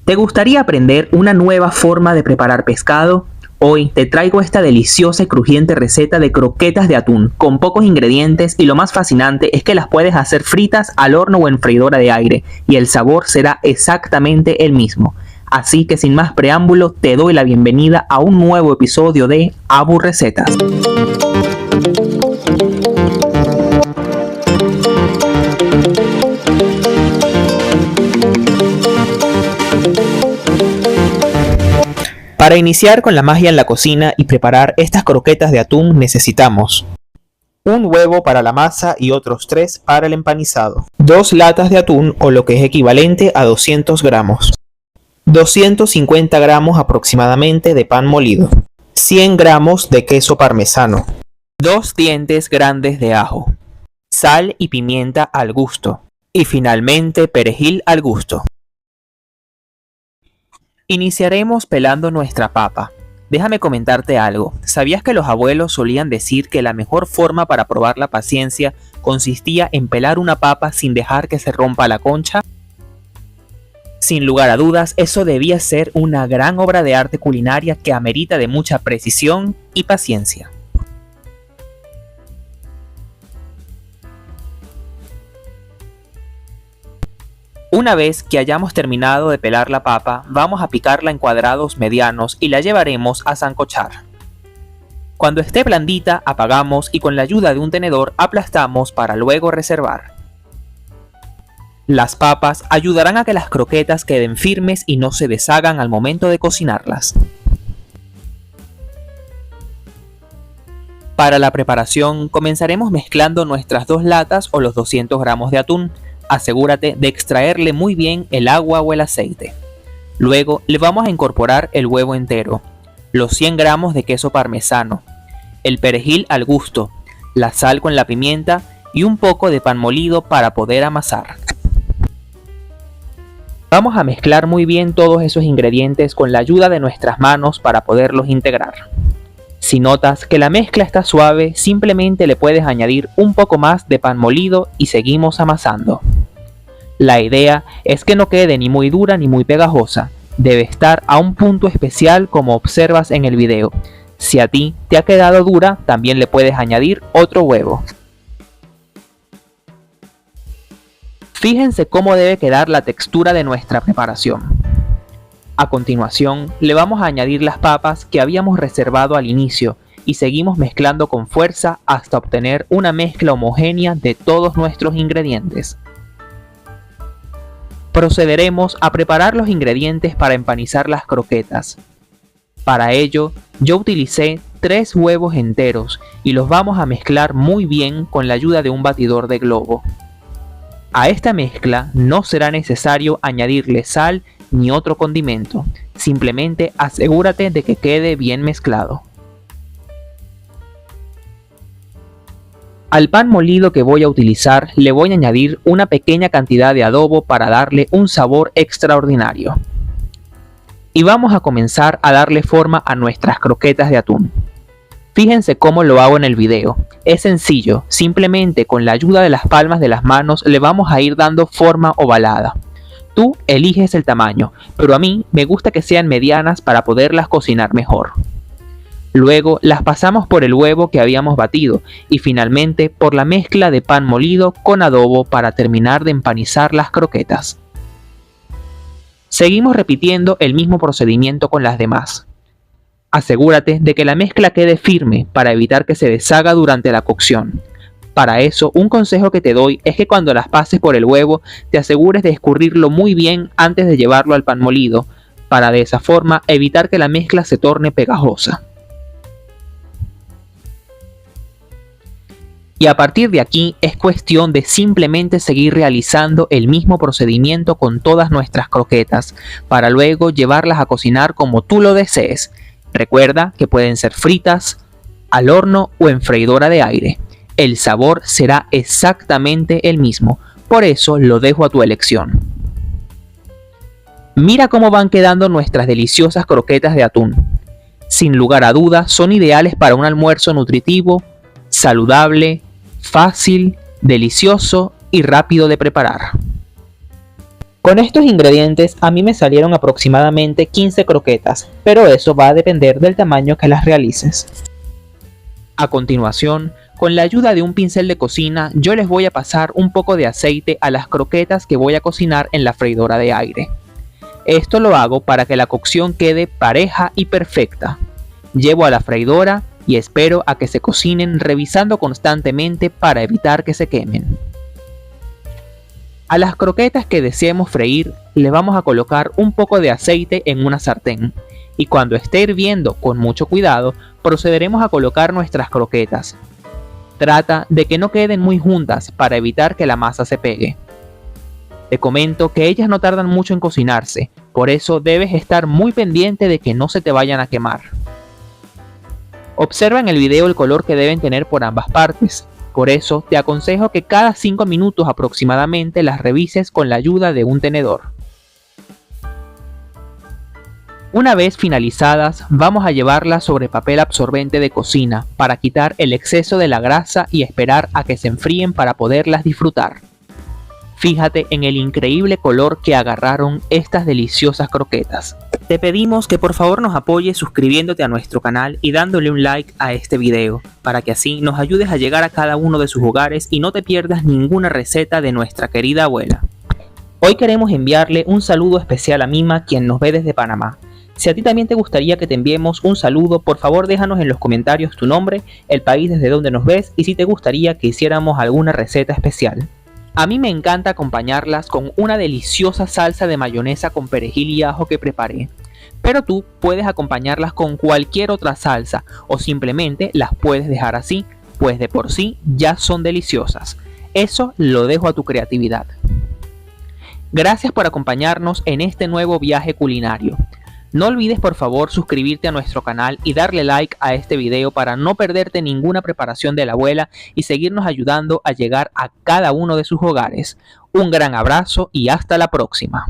¿Te gustaría aprender una nueva forma de preparar pescado? Hoy te traigo esta deliciosa y crujiente receta de croquetas de atún, con pocos ingredientes, y lo más fascinante es que las puedes hacer fritas al horno o en freidora de aire, y el sabor será exactamente el mismo. Así que sin más preámbulo, te doy la bienvenida a un nuevo episodio de Abu Recetas. Para iniciar con la magia en la cocina y preparar estas croquetas de atún necesitamos un huevo para la masa y otros 3 para el empanizado, 2 latas de atún o lo que es equivalente a 200 gramos, 250 gramos aproximadamente de pan molido, 100 gramos de queso parmesano, 2 dientes grandes de ajo, sal y pimienta al gusto y finalmente perejil al gusto. Iniciaremos pelando nuestra papa. Déjame comentarte algo. ¿Sabías que los abuelos solían decir que la mejor forma para probar la paciencia consistía en pelar una papa sin dejar que se rompa la concha? Sin lugar a dudas, eso debía ser una gran obra de arte culinaria que amerita de mucha precisión y paciencia. Una vez que hayamos terminado de pelar la papa, vamos a picarla en cuadrados medianos y la llevaremos a sancochar. Cuando esté blandita, apagamos y con la ayuda de un tenedor aplastamos para luego reservar. Las papas ayudarán a que las croquetas queden firmes y no se deshagan al momento de cocinarlas. Para la preparación, comenzaremos mezclando nuestras 2 latas o los 200 gramos de atún. Asegúrate de extraerle muy bien el agua o el aceite. Luego le vamos a incorporar el huevo entero, los 100 gramos de queso parmesano, el perejil al gusto, la sal con la pimienta y un poco de pan molido para poder amasar. Vamos a mezclar muy bien todos esos ingredientes con la ayuda de nuestras manos para poderlos integrar. Si notas que la mezcla está suave, simplemente le puedes añadir un poco más de pan molido y seguimos amasando. La idea es que no quede ni muy dura ni muy pegajosa, debe estar a un punto especial como observas en el video. Si a ti te ha quedado dura, también le puedes añadir otro huevo. Fíjense cómo debe quedar la textura de nuestra preparación. A continuación, le vamos a añadir las papas que habíamos reservado al inicio y seguimos mezclando con fuerza hasta obtener una mezcla homogénea de todos nuestros ingredientes. Procederemos a preparar los ingredientes para empanizar las croquetas. Para ello, yo utilicé 3 huevos enteros y los vamos a mezclar muy bien con la ayuda de un batidor de globo. A esta mezcla no será necesario añadirle sal ni otro condimento, simplemente asegúrate de que quede bien mezclado. Al pan molido que voy a utilizar le voy a añadir una pequeña cantidad de adobo para darle un sabor extraordinario. Y vamos a comenzar a darle forma a nuestras croquetas de atún. Fíjense cómo lo hago en el video. Es sencillo, simplemente con la ayuda de las palmas de las manos le vamos a ir dando forma ovalada. Tú eliges el tamaño, pero a mí me gusta que sean medianas para poderlas cocinar mejor. Luego las pasamos por el huevo que habíamos batido y finalmente por la mezcla de pan molido con adobo para terminar de empanizar las croquetas. Seguimos repitiendo el mismo procedimiento con las demás. Asegúrate de que la mezcla quede firme para evitar que se deshaga durante la cocción. Para eso, un consejo que te doy es que cuando las pases por el huevo, te asegures de escurrirlo muy bien antes de llevarlo al pan molido, para de esa forma evitar que la mezcla se torne pegajosa. Y a partir de aquí es cuestión de simplemente seguir realizando el mismo procedimiento con todas nuestras croquetas, para luego llevarlas a cocinar como tú lo desees. Recuerda que pueden ser fritas, al horno o en freidora de aire. El sabor será exactamente el mismo, por eso lo dejo a tu elección. Mira cómo van quedando nuestras deliciosas croquetas de atún. Sin lugar a dudas, son ideales para un almuerzo nutritivo, saludable, fácil, delicioso y rápido de preparar. Con estos ingredientes a mí me salieron aproximadamente 15 croquetas, pero eso va a depender del tamaño que las realices. A continuación, con la ayuda de un pincel de cocina, yo les voy a pasar un poco de aceite a las croquetas que voy a cocinar en la freidora de aire. Esto lo hago para que la cocción quede pareja y perfecta. Llevo a la freidora y espero a que se cocinen revisando constantemente para evitar que se quemen. A las croquetas que deseemos freír le vamos a colocar un poco de aceite en una sartén y cuando esté hirviendo con mucho cuidado procederemos a colocar nuestras croquetas. Trata de que no queden muy juntas para evitar que la masa se pegue. Te comento que ellas no tardan mucho en cocinarse, por eso debes estar muy pendiente de que no se te vayan a quemar. Observa en el video el color que deben tener por ambas partes. Por eso te aconsejo que cada 5 minutos aproximadamente las revises con la ayuda de un tenedor. Una vez finalizadas, vamos a llevarlas sobre papel absorbente de cocina para quitar el exceso de la grasa y esperar a que se enfríen para poderlas disfrutar. Fíjate en el increíble color que agarraron estas deliciosas croquetas. Te pedimos que por favor nos apoyes suscribiéndote a nuestro canal y dándole un like a este video, para que así nos ayudes a llegar a cada uno de sus hogares y no te pierdas ninguna receta de nuestra querida abuela. Hoy queremos enviarle un saludo especial a Mima, quien nos ve desde Panamá. Si a ti también te gustaría que te enviemos un saludo, por favor déjanos en los comentarios tu nombre, el país desde donde nos ves y si te gustaría que hiciéramos alguna receta especial. A mí me encanta acompañarlas con una deliciosa salsa de mayonesa con perejil y ajo que preparé. Pero tú puedes acompañarlas con cualquier otra salsa o simplemente las puedes dejar así, pues de por sí ya son deliciosas. Eso lo dejo a tu creatividad. Gracias por acompañarnos en este nuevo viaje culinario. No olvides por favor suscribirte a nuestro canal y darle like a este video para no perderte ninguna preparación de la abuela y seguirnos ayudando a llegar a cada uno de sus hogares. Un gran abrazo y hasta la próxima.